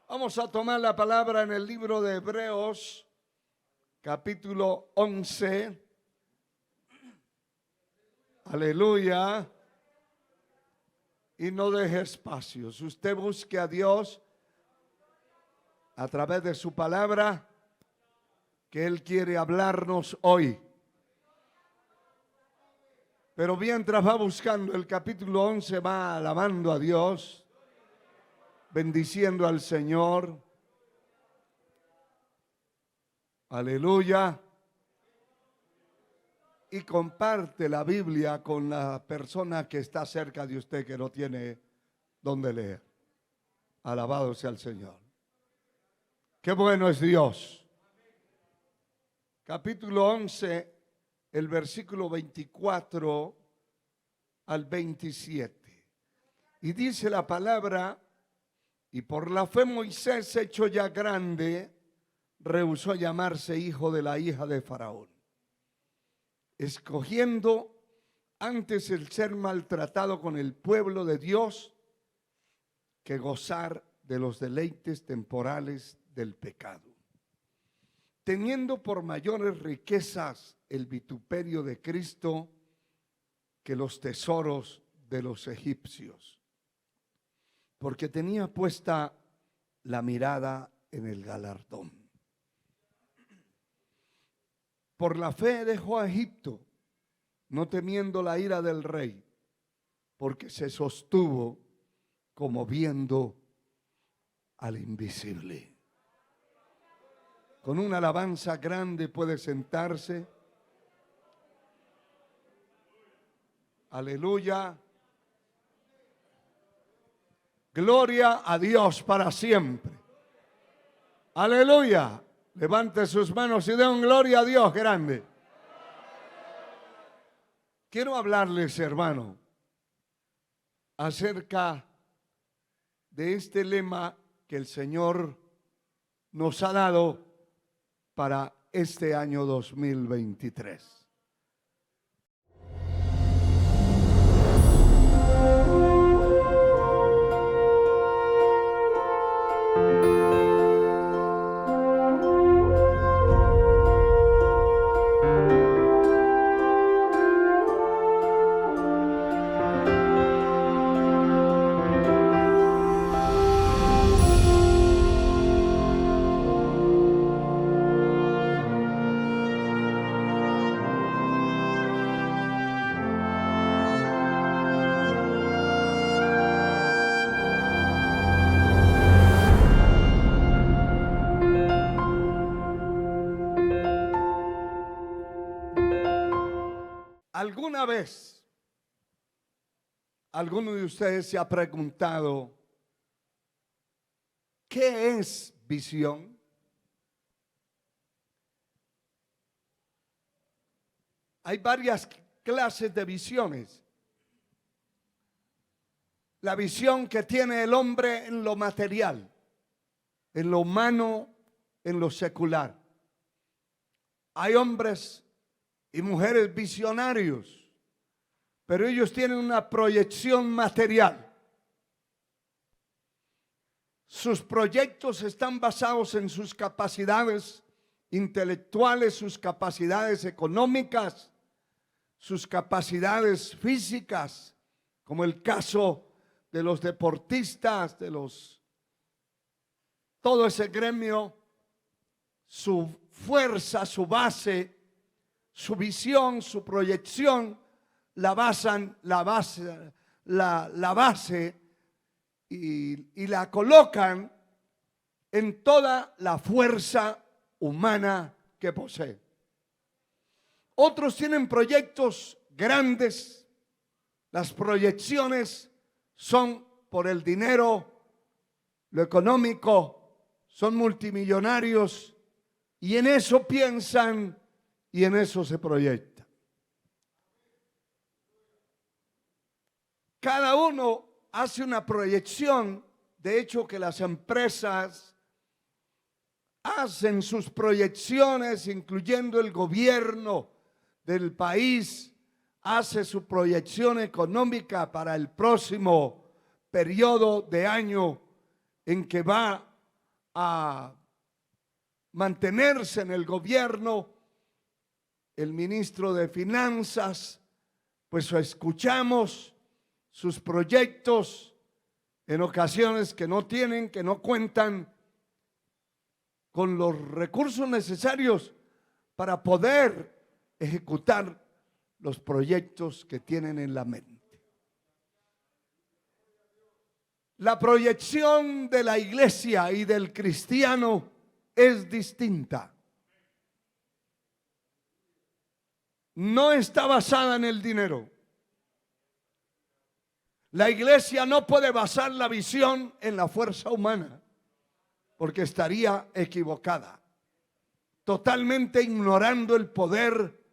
Vamos a tomar la palabra en el libro de Hebreos, capítulo 11. Aleluya. Y no deje espacios. Usted busque a Dios a través de su palabra, que Él quiere hablarnos hoy. Pero mientras va buscando el capítulo 11, va alabando a Dios, bendiciendo al Señor. Aleluya. Y comparte la Biblia con la persona que está cerca de usted, que no tiene donde leer. Alabado sea el Señor. Qué bueno es Dios. Capítulo 11, el versículo 24 al 27. Y dice la palabra: y por la fe Moisés, hecho ya grande, rehusó llamarse hijo de la hija de Faraón, escogiendo antes el ser maltratado con el pueblo de Dios que gozar de los deleites temporales del pecado, teniendo por mayores riquezas el vituperio de Cristo que los tesoros de los egipcios, porque tenía puesta la mirada en el galardón. Por la fe dejó a Egipto, no temiendo la ira del rey, porque se sostuvo como viendo al invisible. Con una alabanza grande puede sentarse. Aleluya. Gloria a Dios para siempre. Aleluya. Levante sus manos y den gloria a Dios grande. Quiero hablarles, hermano, acerca de este lema que el Señor nos ha dado para este año 2023. ¿Alguna vez alguno de ustedes se ha preguntado qué es visión? Hay varias clases de visiones. La visión que tiene el hombre en lo material, en lo humano, en lo secular. Hay hombres y mujeres visionarios, pero ellos tienen una proyección material. Sus proyectos están basados en sus capacidades intelectuales, sus capacidades económicas, sus capacidades físicas, como el caso de los deportistas, todo ese gremio, su fuerza, su base, su visión, su proyección, la base y la colocan en toda la fuerza humana que posee. Otros tienen proyectos grandes. Las proyecciones son por el dinero, lo económico, son multimillonarios y en eso piensan y en eso se proyecta. Cada uno hace una proyección. De hecho, que las empresas hacen sus proyecciones, incluyendo el gobierno del país, hace su proyección económica para el próximo periodo de año en que va a mantenerse en el gobierno, el ministro de Finanzas, pues escuchamos sus proyectos en ocasiones que no cuentan con los recursos necesarios para poder ejecutar los proyectos que tienen en la mente. La proyección de la iglesia y del cristiano es distinta. No está basada en el dinero. La iglesia no puede basar la visión en la fuerza humana, porque estaría equivocada, totalmente ignorando el poder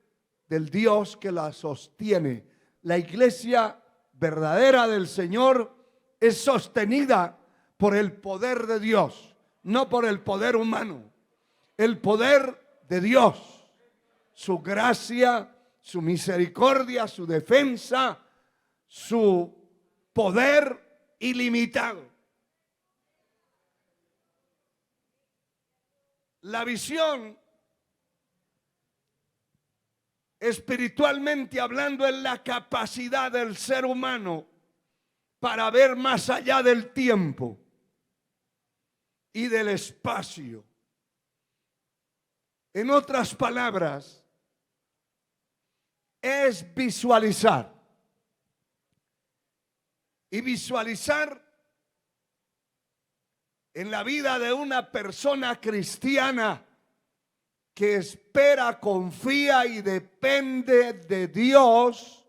del Dios que la sostiene. La iglesia verdadera del Señor es sostenida por el poder de Dios, no por el poder humano. El poder de Dios, su gracia, su misericordia, su defensa, su poder ilimitado. La visión, espiritualmente hablando, es la capacidad del ser humano para ver más allá del tiempo y del espacio. En otras palabras, es visualizar. Y visualizar en la vida de una persona cristiana que espera, confía y depende de Dios,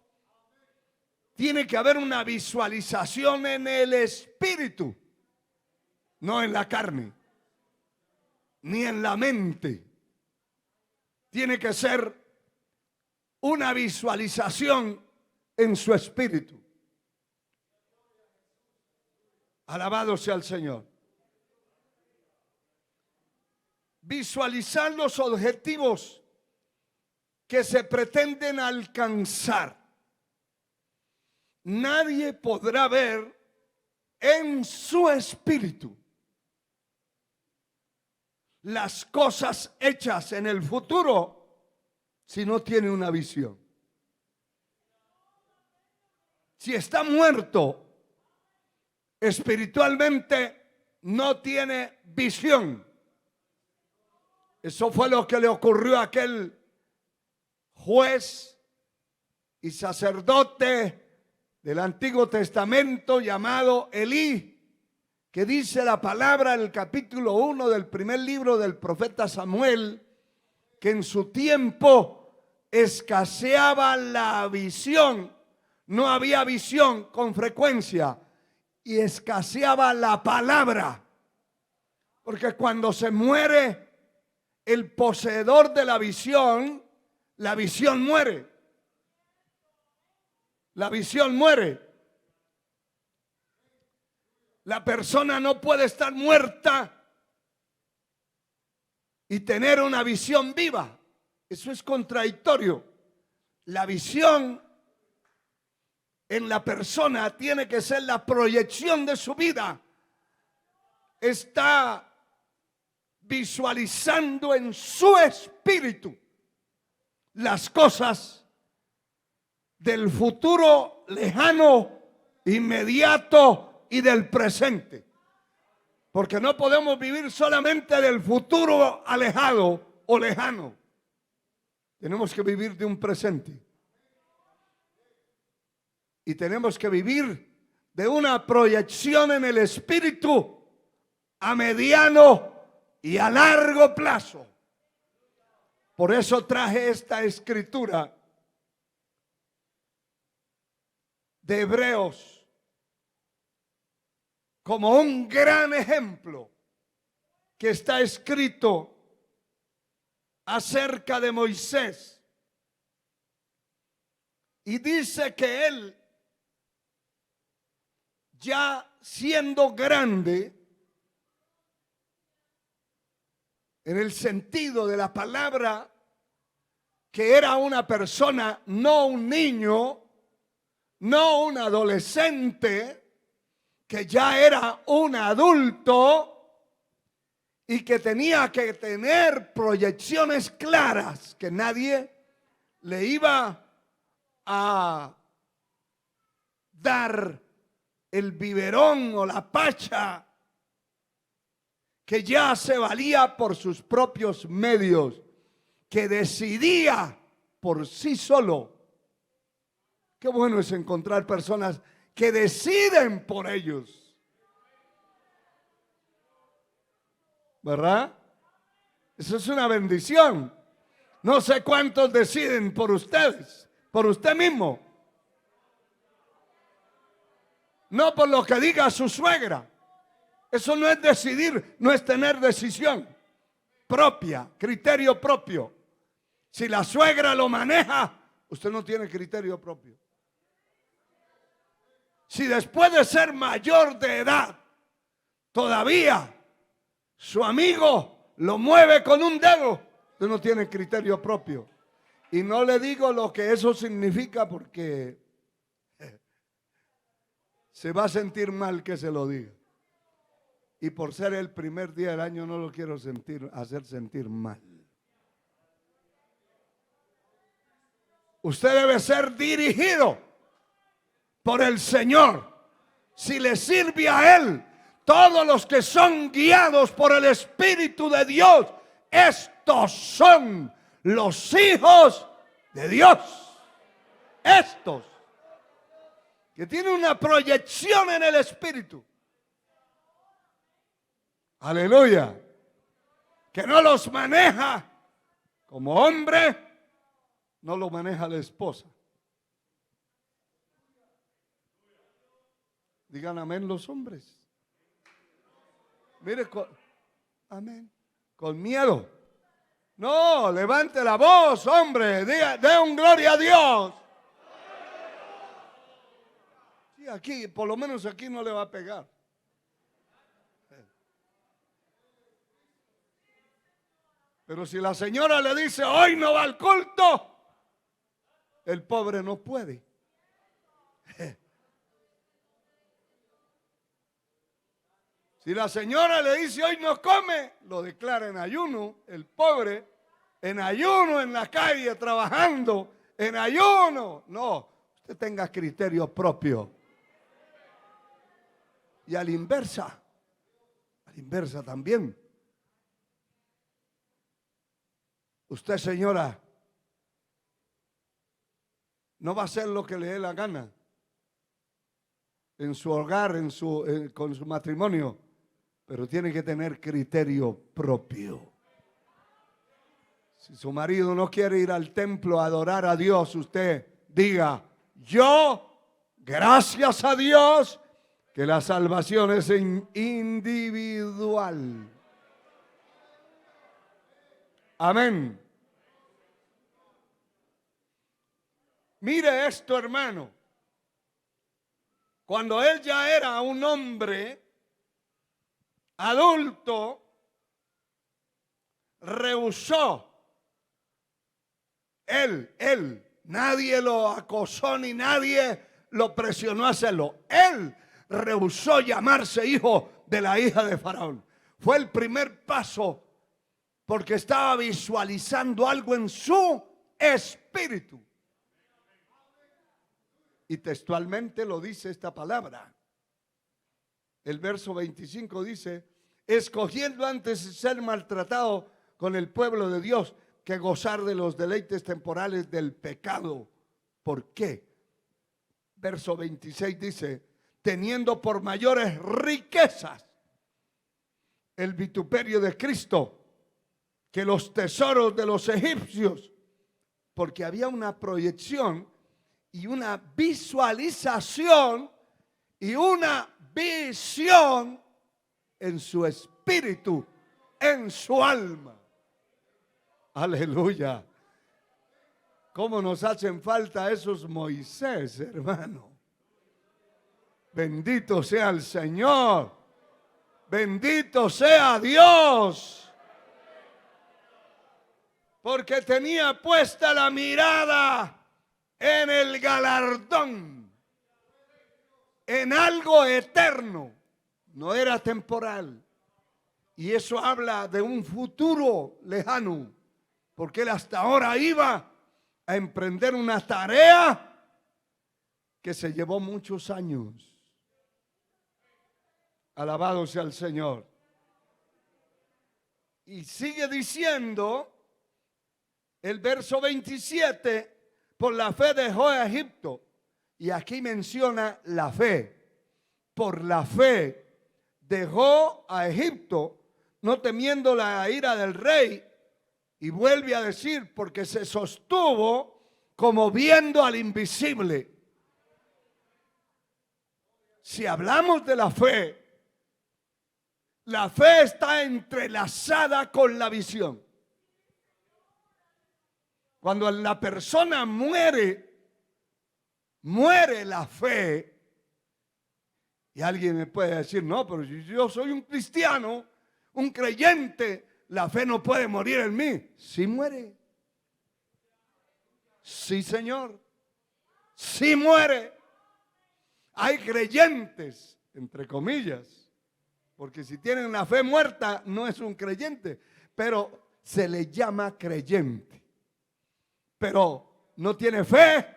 tiene que haber una visualización en el espíritu, no en la carne, ni en la mente. Tiene que ser una visualización en su espíritu. Alabado sea el Señor. Visualizar los objetivos que se pretenden alcanzar. Nadie podrá ver en su espíritu las cosas hechas en el futuro si no tiene una visión. Si está muerto espiritualmente, no tiene visión. Eso fue lo que le ocurrió a aquel juez y sacerdote del Antiguo Testamento llamado Elí, que dice la palabra en el capítulo 1 del primer libro del profeta Samuel, que en su tiempo escaseaba la visión, no había visión con frecuencia, y escaseaba la palabra, porque cuando se muere el poseedor de la visión muere. La visión muere. La persona no puede estar muerta y tener una visión viva. Eso es contradictorio. La visión en la persona tiene que ser la proyección de su vida. Está visualizando en su espíritu las cosas del futuro lejano, inmediato y del presente. Porque no podemos vivir solamente del futuro alejado o lejano. Tenemos que vivir de un presente. Y tenemos que vivir de una proyección en el espíritu a mediano y a largo plazo. Por eso traje esta escritura de Hebreos como un gran ejemplo que está escrito acerca de Moisés. Y dice que él, ya siendo grande, en el sentido de la palabra, que era una persona, no un niño, no un adolescente, que ya era un adulto, y que tenía que tener proyecciones claras, que nadie le iba a dar el biberón o la pacha, que ya se valía por sus propios medios, que decidía por sí solo. Qué bueno es encontrar personas que deciden por ellos, ¿verdad? Eso es una bendición. No sé cuántos deciden por ustedes, por usted mismo. No por lo que diga su suegra. Eso no es decidir, no es tener decisión propia, criterio propio. Si la suegra lo maneja, usted no tiene criterio propio. Si después de ser mayor de edad, todavía su amigo lo mueve con un dedo, usted no tiene criterio propio. Y no le digo lo que eso significa porque se va a sentir mal que se lo diga. Y por ser el primer día del año no lo quiero hacer sentir mal. Usted debe ser dirigido por el Señor. Si le sirve a Él, todos los que son guiados por el Espíritu de Dios, estos son los hijos de Dios. Estos que tienen una proyección en el Espíritu. Aleluya. Que no los maneja como hombre, no lo maneja la esposa. Digan amén los hombres. Mire, amén. Con miedo. No, levante la voz, hombre. Dé un gloria a Dios. Sí, aquí, por lo menos aquí no le va a pegar. Pero si la señora le dice, hoy no va al culto, el pobre no puede. Si la señora le dice, hoy no come, lo declara en ayuno, el pobre, en ayuno en la calle, trabajando, en ayuno. No, usted tenga criterio propio. Y a la inversa también. Usted, señora, no va a hacer lo que le dé la gana en su hogar, con su matrimonio, pero tiene que tener criterio propio. Si su marido no quiere ir al templo a adorar a Dios, usted diga, yo, gracias a Dios, que la salvación es individual. Amén. Mire esto, hermano. Cuando él ya era un hombre adulto, rehusó. Él, nadie lo acosó ni nadie lo presionó a hacerlo. Él rehusó llamarse hijo de la hija de Faraón. Fue el primer paso porque estaba visualizando algo en su espíritu. Y textualmente lo dice esta palabra. El verso 25 dice, escogiendo antes ser maltratado con el pueblo de Dios que gozar de los deleites temporales del pecado. ¿Por qué? Verso 26 dice, teniendo por mayores riquezas el vituperio de Cristo que los tesoros de los egipcios, porque había una proyección y una visualización y una visión en su espíritu, en su alma. Aleluya. ¿Cómo nos hacen falta esos Moisés, hermano? Bendito sea el Señor. Bendito sea Dios. Porque tenía puesta la mirada en el galardón, en algo eterno. No era temporal, Y eso habla de un futuro lejano, porque él hasta ahora iba a emprender una tarea que se llevó muchos años. Alabado sea el Señor. Y sigue diciendo el verso 27, por la fe dejó a Egipto. Y aquí menciona la fe. Por la fe dejó a Egipto, no temiendo la ira del rey. Y vuelve a decir, porque se sostuvo como viendo al invisible. Si hablamos de la fe está entrelazada con la visión. Cuando la persona muere la fe. Y alguien me puede decir, no, pero si yo soy un cristiano, un creyente, la fe no puede morir en mí. Sí muere. Sí, Señor. Sí muere. Hay creyentes, entre comillas, porque si tienen la fe muerta no es un creyente, pero se le llama creyente. Pero no tiene fe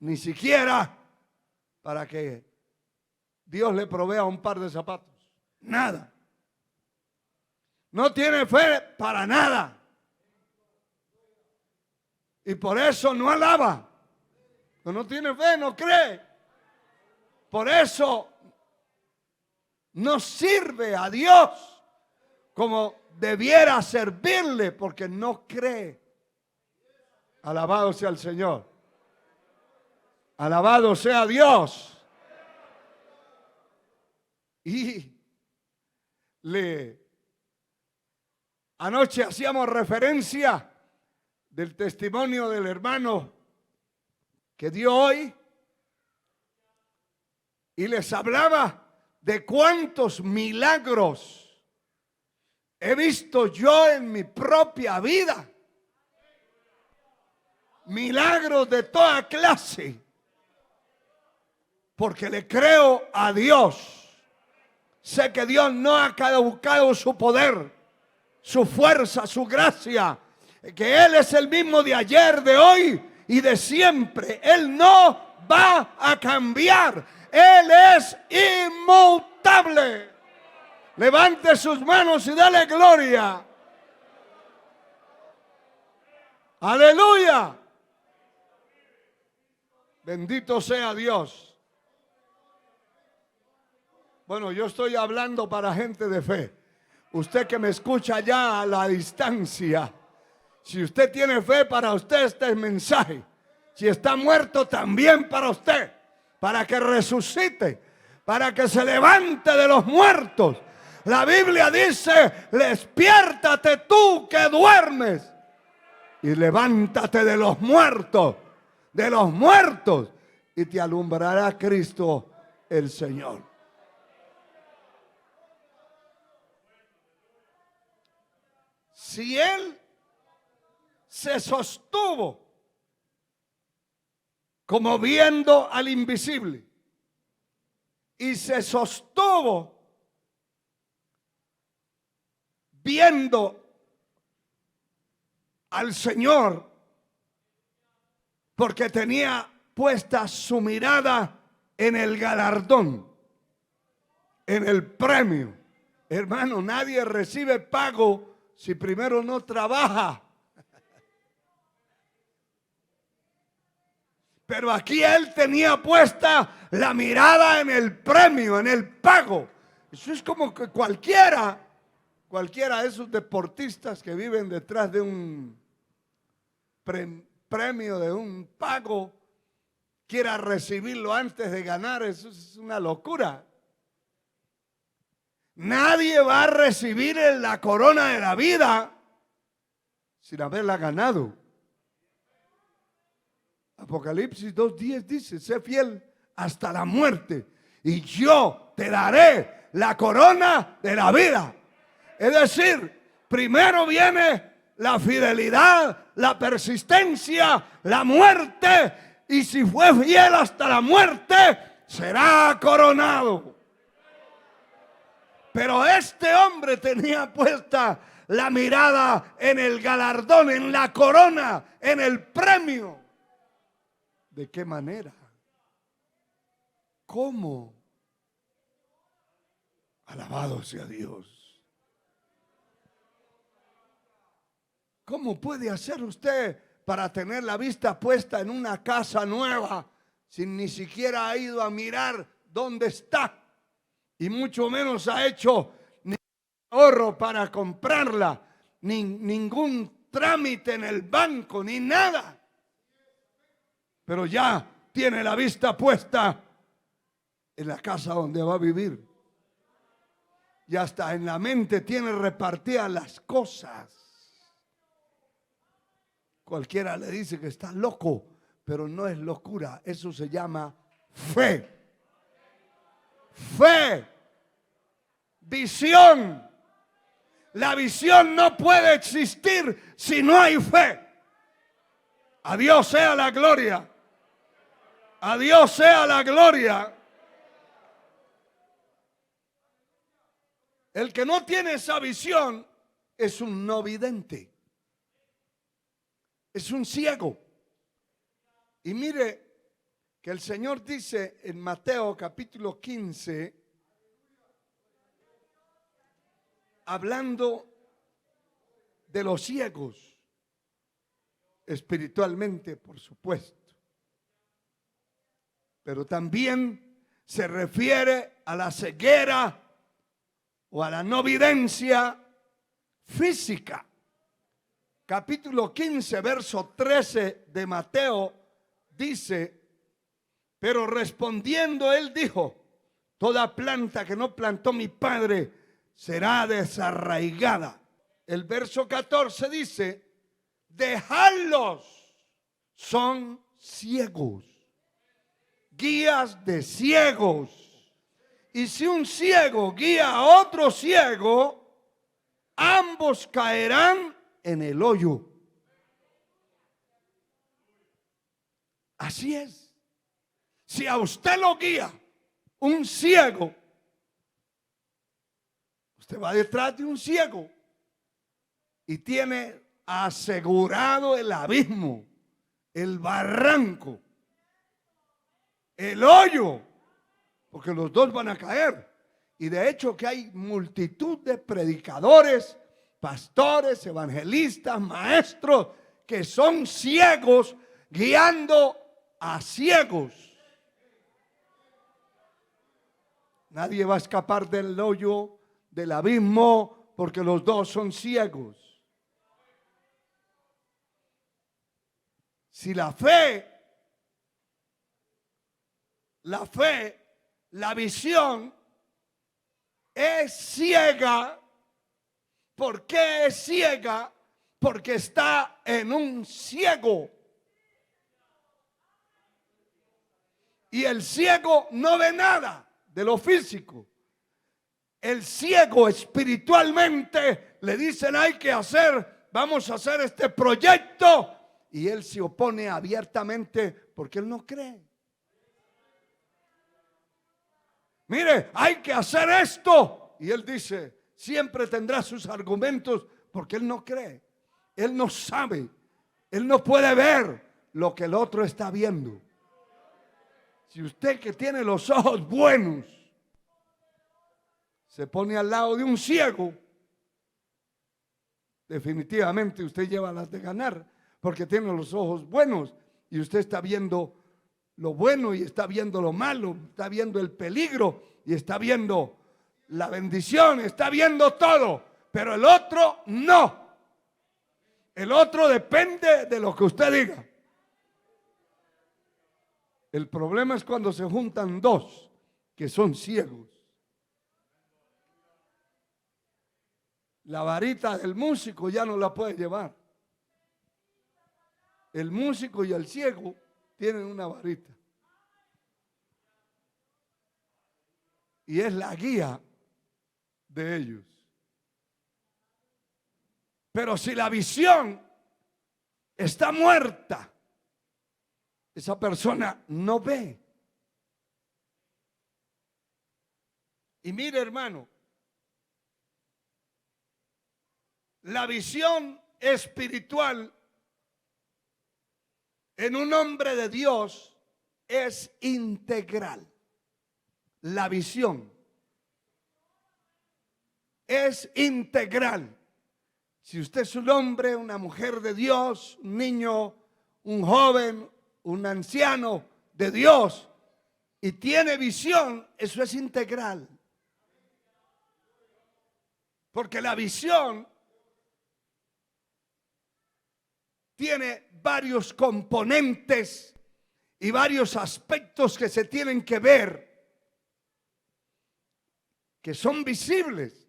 ni siquiera para que Dios le provea un par de zapatos. Nada. No tiene fe para nada. Y por eso no alaba. No tiene fe, no cree. Por eso no sirve a Dios como debiera servirle, porque no cree. Alabado sea el Señor. Alabado sea Dios. Y anoche hacíamos referencia del testimonio del hermano que dio hoy. Y les hablaba de cuántos milagros he visto yo en mi propia vida. Milagros de toda clase. Porque le creo a Dios. Sé que Dios no ha caducado su poder, su fuerza, su gracia. Que Él es el mismo de ayer, de hoy y de siempre. Él no va a cambiar. Él es inmutable. Levante sus manos y dale gloria. Aleluya. Bendito sea Dios. Bueno, yo estoy hablando para gente de fe. Usted que me escucha ya a la distancia, si usted tiene fe, para usted este es mensaje. Si está muerto, también para usted. Para que resucite, para que se levante de los muertos. La Biblia dice, despiértate tú que duermes y levántate de los muertos, y te alumbrará Cristo el Señor. Si Él se sostuvo como viendo al invisible y se sostuvo viendo al Señor, porque tenía puesta su mirada en el galardón, en el premio. Hermano, nadie recibe pago si primero no trabaja. Pero aquí él tenía puesta la mirada en el premio, en el pago. Eso es como que cualquiera de esos deportistas que viven detrás de un premio, de un pago, quiera recibirlo antes de ganar. Eso es una locura. Nadie va a recibir la corona de la vida sin haberla ganado. Apocalipsis 2:10 dice, sé fiel hasta la muerte y yo te daré la corona de la vida. Es decir, primero viene la fidelidad, la persistencia, la muerte, y si fue fiel hasta la muerte, será coronado. Pero este hombre tenía puesta la mirada en el galardón, en la corona, en el premio. ¿De qué manera? ¿Cómo? Alabado sea Dios. ¿Cómo puede hacer usted para tener la vista puesta en una casa nueva sin ni siquiera ha ido a mirar dónde está? Y mucho menos ha hecho ni ahorro para comprarla, ni ningún trámite en el banco, ni nada. Pero ya tiene la vista puesta en la casa donde va a vivir. Y hasta en la mente tiene repartidas las cosas. Cualquiera le dice que está loco, pero no es locura. Eso se llama fe. Fe. Visión. La visión no puede existir si no hay fe. A Dios sea la gloria. A Dios sea la gloria. El que no tiene esa visión es un no vidente. Es un ciego. Y mire que el Señor dice en Mateo capítulo 15, hablando de los ciegos, espiritualmente, por supuesto, pero también se refiere a la ceguera o a la no videncia física. Capítulo 15, verso 13 de Mateo dice: pero respondiendo él dijo, toda planta que no plantó mi Padre será desarraigada. El verso 14 dice: dejadlos, son ciegos, guías de ciegos. Y si un ciego guía a otro ciego, ambos caerán en el hoyo. Así es. Si a usted lo guía un ciego, usted va detrás de un ciego y tiene asegurado el abismo, el barranco, el hoyo, porque los dos van a caer. Y de hecho que hay multitud de predicadores, pastores, evangelistas, maestros que son ciegos guiando a ciegos. Nadie va a escapar del hoyo, del abismo, porque los dos son ciegos. Si la fe, la visión es ciega, ¿por qué es ciega? Porque está en un ciego. Y el ciego no ve nada de lo físico. El ciego espiritualmente le dicen hay que hacer, vamos a hacer este proyecto. Y él se opone abiertamente porque él no cree. Mire, hay que hacer esto. Y él dice, siempre tendrá sus argumentos porque él no cree. Él no sabe. Él no puede ver lo que el otro está viendo. Si usted que tiene los ojos buenos se pone al lado de un ciego, definitivamente usted lleva las de ganar, porque tiene los ojos buenos y usted está viendo lo bueno y está viendo lo malo, está viendo el peligro y está viendo la bendición, está viendo todo, pero el otro no. El otro depende de lo que usted diga. El problema es cuando se juntan dos que son ciegos. La varita del músico ya no la puede llevar. El músico y el ciego tienen una varita. Y es la guía de ellos. Pero si la visión está muerta, esa persona no ve. Y mire, hermano, La visión espiritual en un hombre de Dios es integral. La visión es integral. Si usted es un hombre, una mujer de Dios, un niño, un joven, un anciano de Dios y tiene visión, eso es integral. Porque la visión tiene varios componentes y varios aspectos que se tienen que ver, que son visibles.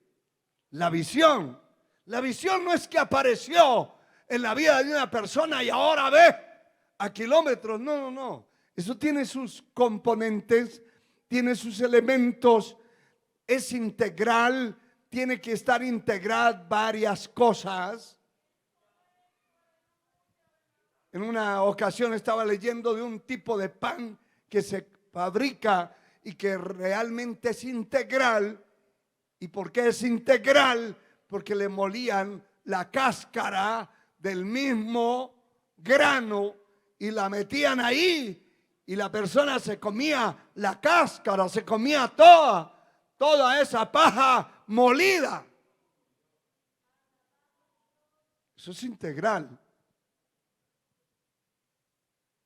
La visión no es que apareció en la vida de una persona y ahora ve a kilómetros. No. Eso tiene sus componentes, tiene sus elementos, es integral, tiene que estar integradas varias cosas. En una ocasión estaba leyendo de un tipo de pan que se fabrica y que realmente es integral. ¿Y por qué es integral? Porque le molían la cáscara del mismo grano y la metían ahí y la persona se comía la cáscara, se comía toda esa paja molida. Eso es integral.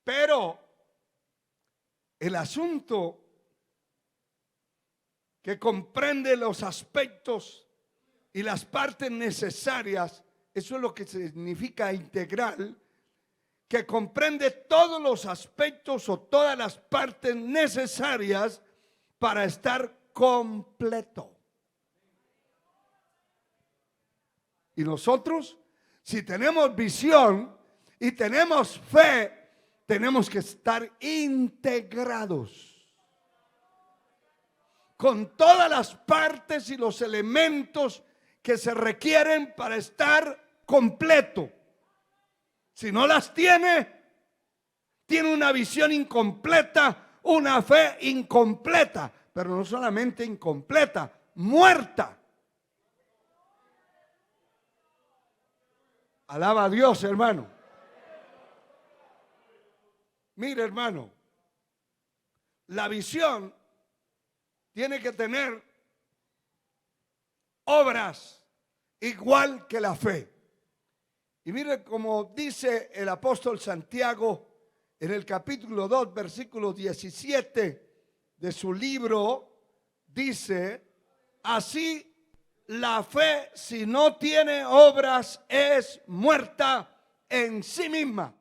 Pero el asunto que comprende los aspectos y las partes necesarias, eso es lo que significa integral, que comprende todos los aspectos o todas las partes necesarias para estar completo. Y nosotros, si tenemos visión y tenemos fe, tenemos que estar integrados con todas las partes y los elementos que se requieren para estar completo. Si no las tiene una visión incompleta, una fe incompleta, pero no solamente incompleta, muerta. Alaba a Dios, hermano. Mire, hermano, la visión tiene que tener obras igual que la fe. Y mire como dice el apóstol Santiago en el capítulo 2, versículo 17 de su libro, dice: así la fe, si no tiene obras, es muerta en sí misma.